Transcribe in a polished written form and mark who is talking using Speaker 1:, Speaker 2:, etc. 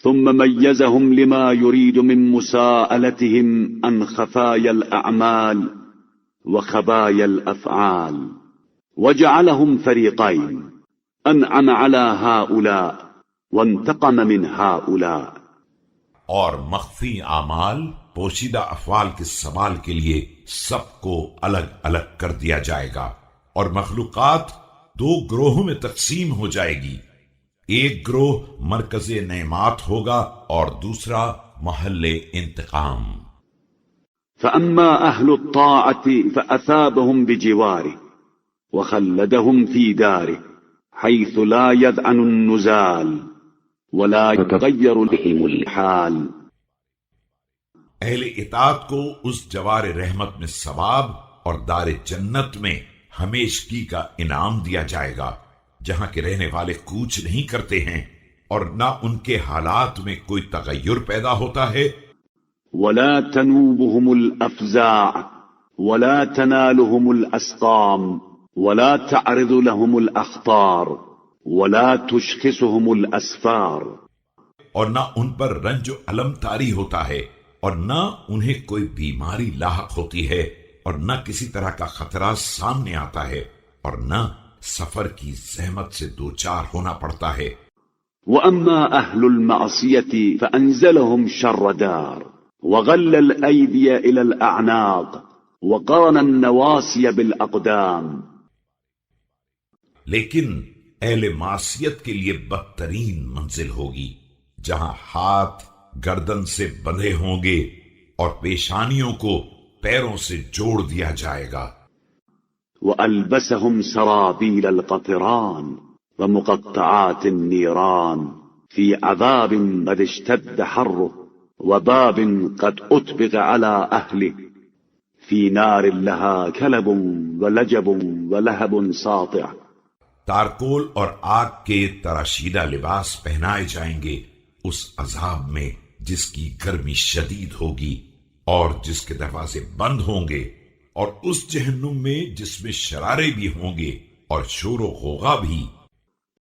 Speaker 1: ثم ميزهم لما يريد من مساءلتهم عن خفايا الأعمال وخبايا الأفعال، وجعلهم فريقين، أنعم على هؤلاء وانتقم من هؤلاء.
Speaker 2: اور مخفی اعمال پوشیدہ افعال کے سوال کے لیے سب کو الگ الگ کر دیا جائے گا، اور مخلوقات دو گروہوں میں تقسیم ہو جائے گی، ایک گروہ مرکز نعمات ہوگا اور دوسرا محل انتقام۔
Speaker 1: فأما أهل الطاعة فأثابهم بجواره وخلدهم في داره حيث لا يذعن النزال ولا يتغير بهم الحال۔
Speaker 2: اہل اطاعت کو اس جوار رحمت میں ثواب اور دار جنت میں ہمیشگی کا انعام دیا جائے گا، جہاں کے رہنے والے کوچ نہیں کرتے ہیں اور نہ ان کے حالات میں کوئی تغیر پیدا ہوتا ہے۔
Speaker 1: ولا تنوبهم الأفزاع ولا تنالهم الأسقام ولا تعرض لهم الأخطار ولا تشخصهم الأسفار،
Speaker 2: اور نہ ان پر رنج و علم طاری ہوتا ہے، اور نہ انہیں کوئی بیماری لاحق ہوتی ہے، اور نہ کسی طرح کا خطرہ سامنے آتا ہے، اور نہ سفر کی زحمت سے دوچار ہونا پڑتا ہے۔
Speaker 1: وأما أهل المعصية فأنزلهم شر دار وغل الأيدي إلى الأعناق وقرن النواصي بالأقدام۔
Speaker 2: لیکن اہل معصیت کے لیے بدترین منزل ہوگی، جہاں ہاتھ گردن سے بندھے ہوں گے اور پیشانیوں کو پیروں سے جوڑ دیا جائے گا۔
Speaker 1: وألبسهم سرابيل القطران ومقطعات النيران في عذاب قد اشتد حره وباب قد أطبق على أهله في نار لها كلب ولجب ولهب ساطع۔
Speaker 2: تارکول اور آگ کے تراشیدہ لباس پہنائے جائیں گے اس عذاب میں جس کی گرمی شدید ہوگی اور جس کے دروازے بند ہوں گے، اور اس جہنم میں جس میں شرارے بھی ہوں گے اور شور و غوغا بھی۔